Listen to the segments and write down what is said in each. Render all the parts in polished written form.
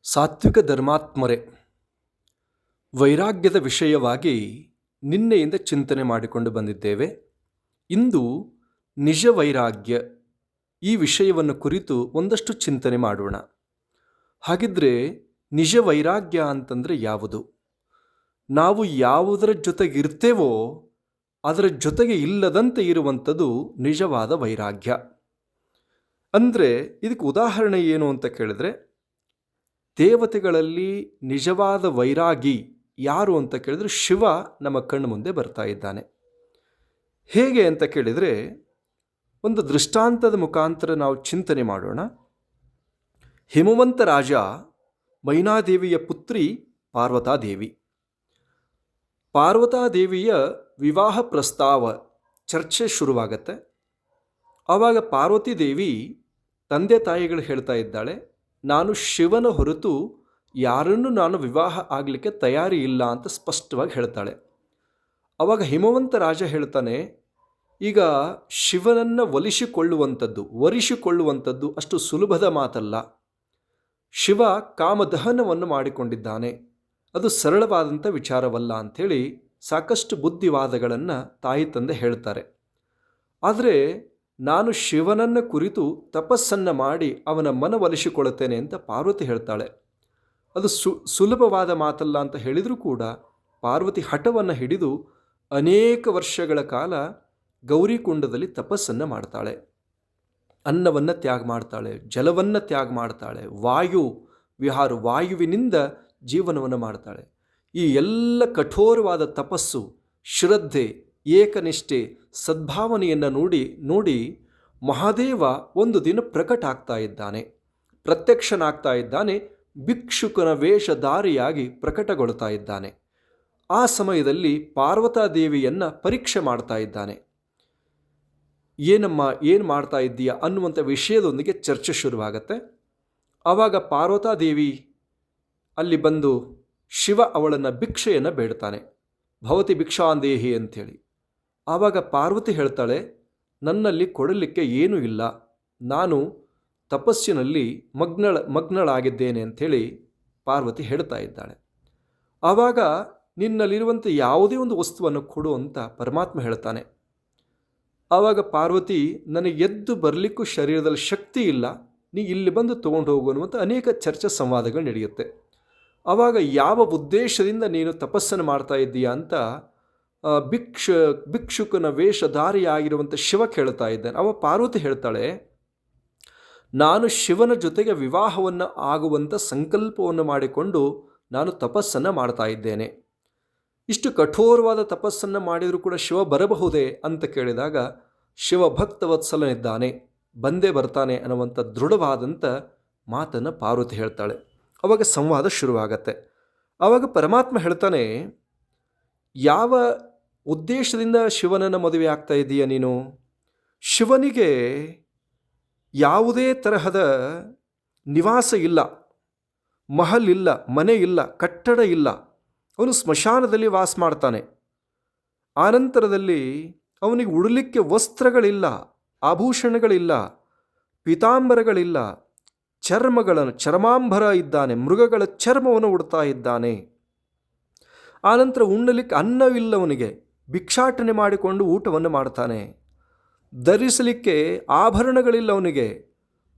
ಸಾತ್ವಿಕ ಧರ್ಮಾತ್ಮರೇ, ವೈರಾಗ್ಯದ ವಿಷಯವಾಗಿ ನಿನ್ನೆಯಿಂದ ಚಿಂತನೆ ಮಾಡಿಕೊಂಡು ಬಂದಿದ್ದೇವೆ. ಇಂದು ನಿಜ ವೈರಾಗ್ಯ ಈ ವಿಷಯವನ್ನು ಕುರಿತು ಒಂದಷ್ಟು ಚಿಂತನೆ ಮಾಡೋಣ. ಹಾಗಿದ್ರೆ ನಿಜ ವೈರಾಗ್ಯ ಅಂತಂದರೆ ಯಾವುದು? ನಾವು ಯಾವುದರ ಜೊತೆಗಿರ್ತೇವೋ ಅದರ ಜೊತೆಗೆ ಇಲ್ಲದಂತೆ ಇರುವಂಥದ್ದು ನಿಜವಾದ ವೈರಾಗ್ಯ. ಅಂದರೆ ಇದಕ್ಕೆ ಉದಾಹರಣೆ ಏನು ಅಂತ ಕೇಳಿದ್ರೆ, ದೇವತೆಗಳಲ್ಲಿ ನಿಜವಾದ ವೈರಾಗಿ ಯಾರು ಅಂತ ಕೇಳಿದ್ರೆ ಶಿವ ನಮ್ಮ ಕಣ್ಣು ಮುಂದೆ ಬರ್ತಾ ಇದ್ದಾನೆ. ಹೇಗೆ ಅಂತ ಕೇಳಿದರೆ, ಒಂದು ದೃಷ್ಟಾಂತದ ಮುಖಾಂತರ ನಾವು ಚಿಂತನೆ ಮಾಡೋಣ. ಹಿಮವಂತ ರಾಜ ಮೈನಾದೇವಿಯ ಪುತ್ರಿ ಪಾರ್ವತಾದೇವಿ. ಪಾರ್ವತಾದೇವಿಯ ವಿವಾಹ ಪ್ರಸ್ತಾವ ಚರ್ಚೆ ಶುರುವಾಗತ್ತೆ. ಆವಾಗ ಪಾರ್ವತಿ ದೇವಿ ತಂದೆ ತಾಯಿಗಳು ಹೇಳ್ತಾ ಇದ್ದಾಳೆ, ನಾನು ಶಿವನ ಹೊರತು ಯಾರನ್ನು ನಾನು ವಿವಾಹ ಆಗಲಿಕ್ಕೆ ತಯಾರಿ ಇಲ್ಲ ಅಂತ ಸ್ಪಷ್ಟವಾಗಿ ಹೇಳ್ತಾಳೆ. ಆವಾಗ ಹಿಮವಂತ ರಾಜ ಹೇಳ್ತಾನೆ, ಈಗ ಶಿವನನ್ನು ವರಿಸಿಕೊಳ್ಳುವಂಥದ್ದು ಅಷ್ಟು ಸುಲಭದ ಮಾತಲ್ಲ. ಶಿವ ಕಾಮದಹನವನ್ನು ಮಾಡಿಕೊಂಡಿದ್ದಾನೆ, ಅದು ಸರಳವಾದಂಥ ವಿಚಾರವಲ್ಲ ಅಂಥೇಳಿ ಸಾಕಷ್ಟು ಬುದ್ಧಿವಾದಗಳನ್ನು ತಾಯಿ ತಂದೆ ಹೇಳ್ತಾರೆ. ಆದರೆ ನಾನು ಶಿವನನ್ನು ಕುರಿತು ತಪಸ್ಸನ್ನು ಮಾಡಿ ಅವನ ಮನವೊಲಿಸಿಕೊಳ್ಳುತ್ತೇನೆ ಅಂತ ಪಾರ್ವತಿ ಹೇಳ್ತಾಳೆ. ಅದು ಸುಲಭವಾದ ಮಾತಲ್ಲ ಅಂತ ಹೇಳಿದರೂ ಕೂಡ ಪಾರ್ವತಿ ಹಠವನ್ನು ಹಿಡಿದು ಅನೇಕ ವರ್ಷಗಳ ಕಾಲ ಗೌರಿಕುಂಡದಲ್ಲಿ ತಪಸ್ಸನ್ನು ಮಾಡ್ತಾಳೆ. ಅನ್ನವನ್ನು ತ್ಯಾಗ ಮಾಡ್ತಾಳೆ, ಜಲವನ್ನು ತ್ಯಾಗ ಮಾಡ್ತಾಳೆ, ವಾಯುವಿನಿಂದ ಜೀವನವನ್ನು ಮಾಡ್ತಾಳೆ. ಈ ಎಲ್ಲ ಕಠೋರವಾದ ತಪಸ್ಸು, ಶ್ರದ್ಧೆ, ಏಕನಿಷ್ಠೆ, ಸದ್ಭಾವನೆಯನ್ನು ನೋಡಿ ಮಹಾದೇವ ಒಂದು ದಿನ ಪ್ರತ್ಯಕ್ಷನಾಗ್ತಾ ಇದ್ದಾನೆ. ಭಿಕ್ಷುಕನ ವೇಷಧಾರಿಯಾಗಿ ಪ್ರಕಟಗೊಳ್ತಾ ಇದ್ದಾನೆ. ಆ ಸಮಯದಲ್ಲಿ ಪಾರ್ವತಾದೇವಿಯನ್ನು ಪರೀಕ್ಷೆ ಮಾಡ್ತಾ ಇದ್ದಾನೆ. ಏನು ಮಾಡ್ತಾ ಇದ್ದೀಯಾ ಅನ್ನುವಂಥ ವಿಷಯದೊಂದಿಗೆ ಚರ್ಚೆ ಶುರುವಾಗತ್ತೆ. ಆವಾಗ ಪಾರ್ವತಾದೇವಿ ಅಲ್ಲಿ ಬಂದು ಶಿವ ಅವಳನ್ನು ಭಿಕ್ಷೆಯನ್ನು ಬೇಡ್ತಾನೆ, ಭವತಿ ಭಿಕ್ಷಾಂದೇಹಿ ಅಂಥೇಳಿ. ಆವಾಗ ಪಾರ್ವತಿ ಹೇಳ್ತಾಳೆ, ನನ್ನಲ್ಲಿ ಕೊಡಲಿಕ್ಕೆ ಏನೂ ಇಲ್ಲ, ನಾನು ತಪಸ್ಸಿನಲ್ಲಿ ಮಗ್ನಳಾಗಿದ್ದೇನೆ ಅಂಥೇಳಿ ಪಾರ್ವತಿ ಹೇಳ್ತಾ ಇದ್ದಾಳೆ. ಆವಾಗ ನಿನ್ನಲ್ಲಿರುವಂಥ ಯಾವುದೇ ಒಂದು ವಸ್ತುವನ್ನು ಕೊಡು ಅಂತ ಪರಮಾತ್ಮ ಹೇಳ್ತಾನೆ. ಆವಾಗ ಪಾರ್ವತಿ, ನನಗೆ ಎದ್ದು ಬರಲಿಕ್ಕೂ ಶರೀರದಲ್ಲಿ ಶಕ್ತಿ ಇಲ್ಲ, ನೀ ಇಲ್ಲಿ ಬಂದು ತೊಗೊಂಡು ಹೋಗು ಅನ್ನುವಂಥ ಅನೇಕ ಚರ್ಚೆ ಸಂವಾದಗಳು ನಡೆಯುತ್ತೆ. ಆವಾಗ ಯಾವ ಉದ್ದೇಶದಿಂದ ನೀನು ತಪಸ್ಸನ್ನು ಮಾಡ್ತಾ ಇದ್ದೀಯಾ ಅಂತ ಭಿಕ್ಷುಕನ ವೇಷಧಾರಿಯಾಗಿರುವಂಥ ಶಿವ ಕೇಳ್ತಾ ಇದ್ದಾನೆ. ಅವ ಪಾರ್ವತಿ ಹೇಳ್ತಾಳೆ, ನಾನು ಶಿವನ ಜೊತೆಗೆ ವಿವಾಹವನ್ನು ಆಗುವಂಥ ಸಂಕಲ್ಪವನ್ನು ಮಾಡಿಕೊಂಡು ನಾನು ತಪಸ್ಸನ್ನು ಮಾಡ್ತಾ ಇದ್ದೇನೆ. ಇಷ್ಟು ಕಠೋರವಾದ ತಪಸ್ಸನ್ನು ಮಾಡಿದರೂ ಕೂಡ ಶಿವ ಬರಬಹುದೇ ಅಂತ ಕೇಳಿದಾಗ, ಶಿವ ಭಕ್ತವತ್ಸಲನಿದ್ದಾನೆ, ಬಂದೇ ಬರ್ತಾನೆ ಅನ್ನುವಂಥ ದೃಢವಾದಂಥ ಮಾತನ್ನು ಪಾರ್ವತಿ ಹೇಳ್ತಾಳೆ. ಆವಾಗ ಸಂವಾದ ಶುರುವಾಗತ್ತೆ. ಆವಾಗ ಪರಮಾತ್ಮ ಹೇಳ್ತಾನೆ, ಯಾವ ಉದ್ದೇಶದಿಂದ ಶಿವನನ್ನು ಮದುವೆ ಆಗ್ತಾ ಇದ್ದೀಯ ನೀನು? ಶಿವನಿಗೆ ಯಾವುದೇ ತರಹದ ನಿವಾಸ ಇಲ್ಲ, ಮಹಲ್ ಇಲ್ಲ, ಮನೆ ಇಲ್ಲ, ಕಟ್ಟಡ ಇಲ್ಲ. ಅವನು ಸ್ಮಶಾನದಲ್ಲಿ ವಾಸ ಮಾಡ್ತಾನೆ. ಆನಂತರದಲ್ಲಿ ಅವನಿಗೆ ಉಡಲಿಕ್ಕೆ ವಸ್ತ್ರಗಳಿಲ್ಲ, ಆಭೂಷಣಗಳಿಲ್ಲ, ಪೀತಾಂಬರಗಳಿಲ್ಲ, ಚರ್ಮಾಂಬರ ಇದ್ದಾನೆ, ಮೃಗಗಳ ಚರ್ಮವನ್ನು ಉಡ್ತಾ ಇದ್ದಾನೆ. ಆನಂತರ ಉಣ್ಣಲಿಕ್ಕೆ ಅನ್ನವಿಲ್ಲವನಿಗೆ, ಭಿಕ್ಷಾಟನೆ ಮಾಡಿಕೊಂಡು ಊಟವನ್ನು ಮಾಡ್ತಾನೆ. ಧರಿಸಲಿಕ್ಕೆ ಆಭರಣಗಳಿಲ್ಲ ಅವನಿಗೆ,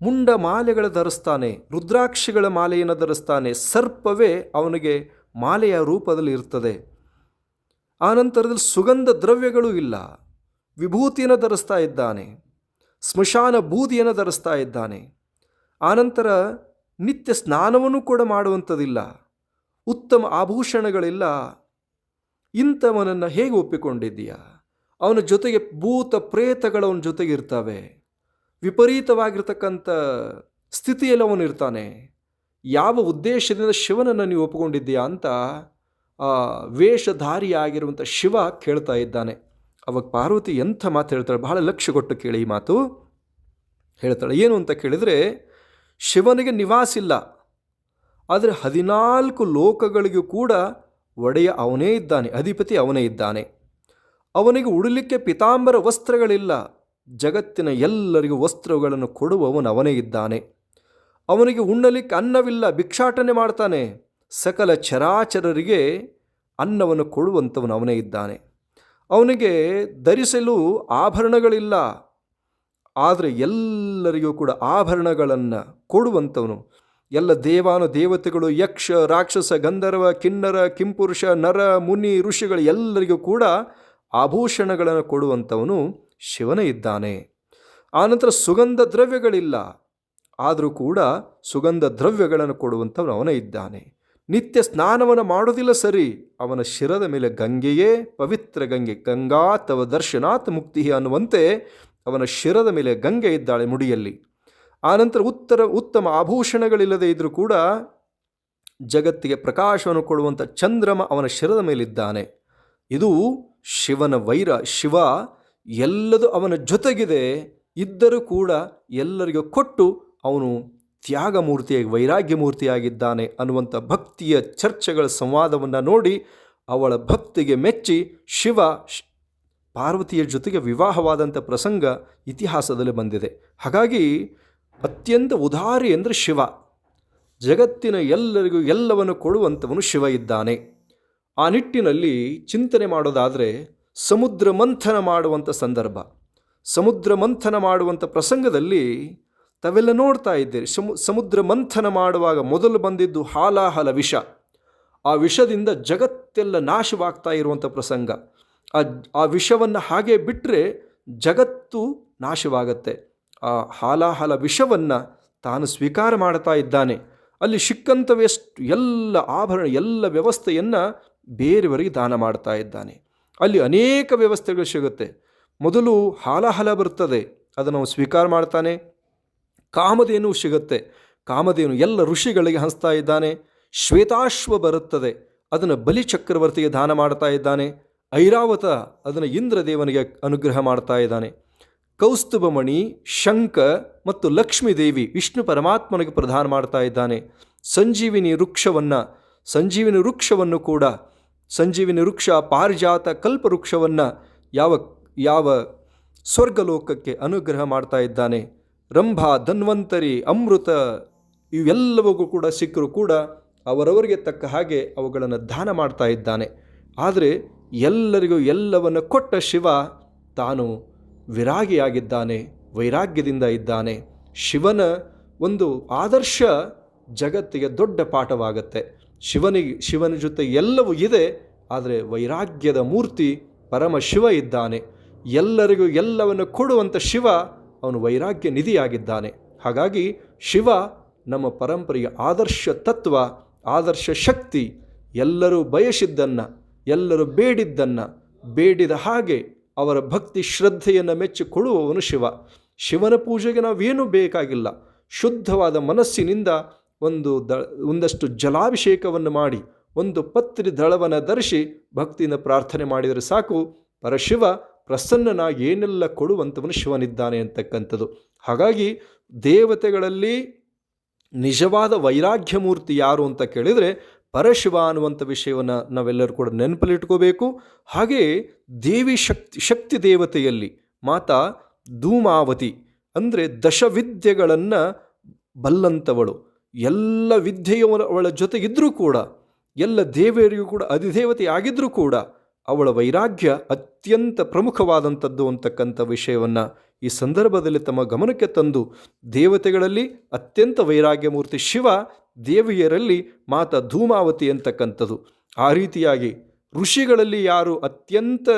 ಮುಂಡ ಮಾಲೆಗಳ ಧರಿಸ್ತಾನೆ, ರುದ್ರಾಕ್ಷಿಗಳ ಮಾಲೆಯನ್ನು ಧರಿಸ್ತಾನೆ, ಸರ್ಪವೇ ಅವನಿಗೆ ಮಾಲೆಯ ರೂಪದಲ್ಲಿ ಇರ್ತದೆ. ಆನಂತರದಲ್ಲಿ ಸುಗಂಧ ದ್ರವ್ಯಗಳೂ ಇಲ್ಲ, ವಿಭೂತಿಯನ್ನು ಧರಿಸ್ತಾ ಇದ್ದಾನೆ, ಸ್ಮಶಾನ ಬೂದಿಯನ್ನು ಧರಿಸ್ತಾ ಇದ್ದಾನೆ. ಆನಂತರ ನಿತ್ಯ ಸ್ನಾನವನ್ನು ಕೂಡ ಮಾಡುವಂಥದ್ದಿಲ್ಲ, ಉತ್ತಮ ಆಭೂಷಣಗಳಿಲ್ಲ. ಇಂಥವನನ್ನು ಹೇಗೆ ಒಪ್ಪಿಕೊಂಡಿದ್ದೀಯಾ? ಅವನ ಜೊತೆಗೆ ಭೂತ ಪ್ರೇತಗಳು ಅವನ ಜೊತೆಗೆ ಇರ್ತವೆ, ವಿಪರೀತವಾಗಿರ್ತಕ್ಕಂಥ ಸ್ಥಿತಿಯಲ್ಲಿ ಅವನು ಇರ್ತಾನೆ. ಯಾವ ಉದ್ದೇಶದಿಂದ ಶಿವನನ್ನು ನೀವು ಒಪ್ಪಿಕೊಂಡಿದ್ದೀಯಾ ಅಂತ ವೇಷಧಾರಿಯಾಗಿರುವಂಥ ಶಿವ ಕೇಳ್ತಾ ಇದ್ದಾನೆ. ಅವಾಗ ಪಾರ್ವತಿ ಎಂಥ ಮಾತು ಹೇಳ್ತಾಳೆ, ಬಹಳ ಲಕ್ಷ್ಯ ಕೊಟ್ಟು ಕೇಳಿ ಈ ಮಾತು ಹೇಳ್ತಾಳೆ. ಏನು ಅಂತ ಕೇಳಿದರೆ, ಶಿವನಿಗೆ ನಿವಾಸಿಲ್ಲ, ಆದರೆ 14 ಲೋಕಗಳಿಗೂ ಕೂಡ ಒಡೆಯ ಅವನೇ ಇದ್ದಾನೆ, ಅಧಿಪತಿ ಅವನೇ ಇದ್ದಾನೆ. ಅವನಿಗೆ ಉಡಲಿಕ್ಕೆ ಪೀತಾಂಬರ ವಸ್ತ್ರಗಳಿಲ್ಲ, ಜಗತ್ತಿನ ಎಲ್ಲರಿಗೂ ವಸ್ತ್ರಗಳನ್ನು ಕೊಡುವವನು ಅವನೇ ಇದ್ದಾನೆ. ಅವನಿಗೆ ಉಣ್ಣಲಿಕ್ಕೆ ಅನ್ನವಿಲ್ಲ, ಭಿಕ್ಷಾಟನೆ ಮಾಡ್ತಾನೆ. ಸಕಲ ಚರಾಚರರಿಗೆ ಅನ್ನವನ್ನು ಕೊಡುವಂಥವನು ಅವನೇ ಇದ್ದಾನೆ. ಅವನಿಗೆ ಧರಿಸಲು ಆಭರಣಗಳಿಲ್ಲ, ಆದರೆ ಎಲ್ಲರಿಗೂ ಕೂಡ ಆಭರಣಗಳನ್ನು ಕೊಡುವಂಥವನು. ಎಲ್ಲ ದೇವಾನು ದೇವತೆಗಳು, ಯಕ್ಷ, ರಾಕ್ಷಸ, ಗಂಧರ್ವ, ಕಿನ್ನರ, ಕಿಂಪುರುಷ, ನರ, ಮುನಿ, ಋಷಿಗಳು ಎಲ್ಲರಿಗೂ ಕೂಡ ಆಭೂಷಣಗಳನ್ನು ಕೊಡುವಂಥವನು ಶಿವನೇ ಇದ್ದಾನೆ. ಆನಂತರ ಸುಗಂಧ ದ್ರವ್ಯಗಳಿಲ್ಲ, ಆದರೂ ಕೂಡ ಸುಗಂಧ ದ್ರವ್ಯಗಳನ್ನು ಕೊಡುವಂಥವನು ಅವನೇ ಇದ್ದಾನೆ. ನಿತ್ಯ ಸ್ನಾನವನ್ನು ಮಾಡೋದಿಲ್ಲ ಸರಿ, ಅವನ ಶಿರದ ಮೇಲೆ ಗಂಗೆಯೇ ಪವಿತ್ರ ಗಂಗೆ, ಗಂಗಾ ತವ ದರ್ಶನಾತ್ ಮುಕ್ತಿ ಅನ್ನುವಂತೆ ಅವನ ಶಿರದ ಮೇಲೆ ಗಂಗೆ ಇದ್ದಾಳೆ ಮುಡಿಯಲ್ಲಿ. ಆನಂತರ ಉತ್ತಮ ಆಭೂಷಣಗಳಿಲ್ಲದೆ ಇದ್ದರೂ ಕೂಡ ಜಗತ್ತಿಗೆ ಪ್ರಕಾಶವನ್ನು ಕೊಡುವಂಥ ಚಂದ್ರಮ ಅವನ ಶಿರದ ಮೇಲಿದ್ದಾನೆ. ಇದು ಶಿವನ ವೈರ. ಶಿವ ಎಲ್ಲದೂ ಅವನ ಜೊತೆಗಿದೆ, ಇದ್ದರೂ ಕೂಡ ಎಲ್ಲರಿಗೂ ಕೊಟ್ಟು ಅವನು ತ್ಯಾಗಮೂರ್ತಿಯಾಗಿ ವೈರಾಗ್ಯ ಮೂರ್ತಿಯಾಗಿದ್ದಾನೆ ಅನ್ನುವಂಥ ಭಕ್ತಿಯ ಚರ್ಚೆಗಳ ಸಂವಾದವನ್ನು ನೋಡಿ ಅವಳ ಭಕ್ತಿಗೆ ಮೆಚ್ಚಿ ಶಿವ ಪಾರ್ವತಿಯ ಜೊತೆಗೆ ವಿವಾಹವಾದಂಥ ಪ್ರಸಂಗ ಇತಿಹಾಸದಲ್ಲಿ ಬಂದಿದೆ. ಹಾಗಾಗಿ ಅತ್ಯಂತ ಉದಾರಿ ಅಂದರೆ ಶಿವ. ಜಗತ್ತಿನ ಎಲ್ಲರಿಗೂ ಎಲ್ಲವನ್ನು ಕೊಡುವಂಥವನು ಶಿವ ಇದ್ದಾನೆ. ಆ ನಿಟ್ಟಿನಲ್ಲಿ ಚಿಂತನೆ ಮಾಡೋದಾದರೆ ಸಮುದ್ರ ಮಂಥನ ಮಾಡುವಂಥ ಸಂದರ್ಭ, ಸಮುದ್ರ ಮಂಥನ ಮಾಡುವಂಥ ಪ್ರಸಂಗದಲ್ಲಿ ತಾವೆಲ್ಲ ನೋಡ್ತಾ ಇದ್ದೀರಿ. ಸಮುದ್ರ ಮಂಥನ ಮಾಡುವಾಗ ಮೊದಲು ಬಂದಿದ್ದು ಹಾಲಾಹಲ ವಿಷ. ಆ ವಿಷದಿಂದ ಜಗತ್ತೆಲ್ಲ ನಾಶವಾಗ್ತಾ ಇರುವಂಥ ಪ್ರಸಂಗ. ಆ ವಿಷವನ್ನು ಹಾಗೆ ಬಿಟ್ಟರೆ ಜಗತ್ತು ನಾಶವಾಗತ್ತೆ. ಆ ಹಾಲಾಹಲ ವಿಷವನ್ನು ತಾನು ಸ್ವೀಕಾರ ಮಾಡ್ತಾ ಇದ್ದಾನೆ. ಅಲ್ಲಿ ಸಿಕ್ಕಂಥವೆಷ್ಟು ಎಲ್ಲ ಆಭರಣ, ಎಲ್ಲ ವ್ಯವಸ್ಥೆಯನ್ನು ಬೇರೆಯವರಿಗೆ ದಾನ ಮಾಡ್ತಾ ಇದ್ದಾನೆ. ಅಲ್ಲಿ ಅನೇಕ ವ್ಯವಸ್ಥೆಗಳು ಸಿಗುತ್ತೆ. ಮೊದಲು ಹಾಲಾಹಲ ಬರ್ತದೆ, ಅದನ್ನು ಸ್ವೀಕಾರ ಮಾಡ್ತಾನೆ. ಕಾಮಧೇನು ಸಿಗುತ್ತೆ, ಕಾಮಧೇನು ಎಲ್ಲ ಋಷಿಗಳಿಗೆ ಹಂಚ್ತಾ ಇದ್ದಾನೆ. ಶ್ವೇತಾಶ್ವ ಬರುತ್ತದೆ, ಅದನ್ನು ಬಲಿ ಚಕ್ರವರ್ತಿಗೆ ದಾನ ಮಾಡ್ತಾ ಇದ್ದಾನೆ. ಐರಾವತ ಅದನ್ನು ಇಂದ್ರದೇವನಿಗೆ ಅನುಗ್ರಹ ಮಾಡ್ತಾ ಇದ್ದಾನೆ. ಕೌಸ್ತುಭಮಣಿ, ಶಂಖ ಮತ್ತು ಲಕ್ಷ್ಮೀದೇವಿ ವಿಷ್ಣು ಪರಮಾತ್ಮನಿಗೆ ಪ್ರದಾನ ಮಾಡ್ತಾ ಇದ್ದಾನೆ. ಸಂಜೀವಿನಿ ವೃಕ್ಷವನ್ನು ಕೂಡ, ಸಂಜೀವಿನಿ ವೃಕ್ಷ, ಪಾರಿಜಾತ, ಕಲ್ಪವೃಕ್ಷವನ್ನು ಯಾವ ಸ್ವರ್ಗಲೋಕಕ್ಕೆ ಅನುಗ್ರಹ ಮಾಡ್ತಾ ಇದ್ದಾನೆ. ರಂಭ, ಧನ್ವಂತರಿ, ಅಮೃತ ಇವೆಲ್ಲವೂ ಕೂಡ ಸಿಕ್ಕರೂ ಕೂಡ ಅವರವರಿಗೆ ತಕ್ಕ ಹಾಗೆ ಅವುಗಳನ್ನು ದಾನ ಮಾಡ್ತಾ ಇದ್ದಾನೆ. ಆದರೆ ಎಲ್ಲರಿಗೂ ಎಲ್ಲವನ್ನು ಕೊಟ್ಟ ಶಿವ ತಾನು ವಿರಾಗಿಯಾಗಿದ್ದಾನೆ, ವೈರಾಗ್ಯದಿಂದ ಇದ್ದಾನೆ. ಶಿವನ ಒಂದು ಆದರ್ಶ ಜಗತ್ತಿಗೆ ದೊಡ್ಡ ಪಾಠವಾಗುತ್ತೆ. ಶಿವನ ಜೊತೆ ಎಲ್ಲವೂ ಇದೆ, ಆದರೆ ವೈರಾಗ್ಯದ ಮೂರ್ತಿ ಪರಮಶಿವ ಇದ್ದಾನೆ. ಎಲ್ಲರಿಗೂ ಎಲ್ಲವನ್ನು ಕೊಡುವಂಥ ಶಿವ ಅವನು ವೈರಾಗ್ಯ ನಿಧಿಯಾಗಿದ್ದಾನೆ. ಹಾಗಾಗಿ ಶಿವ ನಮ್ಮ ಪರಂಪರೆಯ ಆದರ್ಶ ತತ್ವ, ಆದರ್ಶ ಶಕ್ತಿ. ಎಲ್ಲರೂ ಬಯಸಿದ್ದನ್ನು, ಎಲ್ಲರೂ ಬೇಡಿದ್ದನ್ನು ಬೇಡಿದ ಹಾಗೆ ಅವರ ಭಕ್ತಿ ಶ್ರದ್ಧೆಯನ್ನು ಮೆಚ್ಚಿಕೊಡುವವನು ಶಿವ. ಶಿವನ ಪೂಜೆಗೆ ನಾವೇನೂ ಬೇಕಾಗಿಲ್ಲ. ಶುದ್ಧವಾದ ಮನಸ್ಸಿನಿಂದ ಒಂದಷ್ಟು ಜಲಾಭಿಷೇಕವನ್ನು ಮಾಡಿ, ಒಂದು ಪತ್ರಿ ದಳವನ್ನು ಧರಿಸಿ ಭಕ್ತಿಯಿಂದ ಪ್ರಾರ್ಥನೆ ಮಾಡಿದರೆ ಸಾಕು, ಪರಶಿವ ಪ್ರಸನ್ನನಾಗಿ ಏನೆಲ್ಲ ಕೊಡುವಂಥವನು ಶಿವನಿದ್ದಾನೆ ಅಂತಕ್ಕಂಥದ್ದು. ಹಾಗಾಗಿ ದೇವತೆಗಳಲ್ಲಿ ನಿಜವಾದ ವೈರಾಗ್ಯ ಮೂರ್ತಿ ಯಾರು ಅಂತ ಕೇಳಿದರೆ ಪರಶಿವ ಅನ್ನುವಂಥ ವಿಷಯವನ್ನು ನಾವೆಲ್ಲರೂ ಕೂಡ ನೆನಪಲ್ಲಿಟ್ಕೋಬೇಕು. ಹಾಗೆಯೇ ದೇವಿ ಶಕ್ತಿ ದೇವತೆಯಲ್ಲಿ ಮಾತಾ ಧೂಮಾವತಿ ಅಂದರೆ ದಶವಿದ್ಯೆಗಳನ್ನು ಬಲ್ಲಂಥವಳು. ಎಲ್ಲ ವಿದ್ಯೆಯವಳ ಜೊತೆಗಿದ್ದರೂ ಕೂಡ, ಎಲ್ಲ ದೇವರಿಗೂ ಕೂಡ ಅಧಿದೇವತೆ ಆಗಿದ್ದರೂ ಕೂಡ ಅವಳ ವೈರಾಗ್ಯ ಅತ್ಯಂತ ಪ್ರಮುಖವಾದಂಥದ್ದು ಅಂತಕ್ಕಂಥ ವಿಷಯವನ್ನು ಈ ಸಂದರ್ಭದಲ್ಲಿ ತಮ್ಮ ಗಮನಕ್ಕೆ ತಂದು, ದೇವತೆಗಳಲ್ಲಿ ಅತ್ಯಂತ ವೈರಾಗ್ಯ ಮೂರ್ತಿ ಶಿವ, ದೇವಿಯರಲ್ಲಿ ಮಾತಾ ಧೂಮಾವತಿ ಅಂತಕ್ಕಂಥದ್ದು. ಆ ರೀತಿಯಾಗಿ ಋಷಿಗಳಲ್ಲಿ ಯಾರು ಅತ್ಯಂತ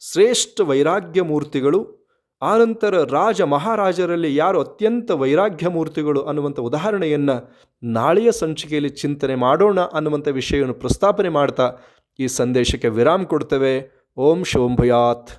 ಶ್ರೇಷ್ಠ ವೈರಾಗ್ಯ ಮೂರ್ತಿಗಳು, ಆನಂತರ ರಾಜ ಮಹಾರಾಜರಲ್ಲಿ ಯಾರು ಅತ್ಯಂತ ವೈರಾಗ್ಯ ಮೂರ್ತಿಗಳು ಅನ್ನುವಂಥ ಉದಾಹರಣೆಯನ್ನು ನಾಳೆಯ ಸಂಚಿಕೆಯಲ್ಲಿ ಚಿಂತನೆ ಮಾಡೋಣ ಅನ್ನುವಂಥ ವಿಷಯವನ್ನು ಪ್ರಸ್ತಾಪನೆ ಮಾಡ್ತಾ ಈ ಸಂದೇಶಕ್ಕೆ ವಿರಾಮ ಕೊಡ್ತೇವೆ. ಓಂ ಶೋಭಯಾತ್.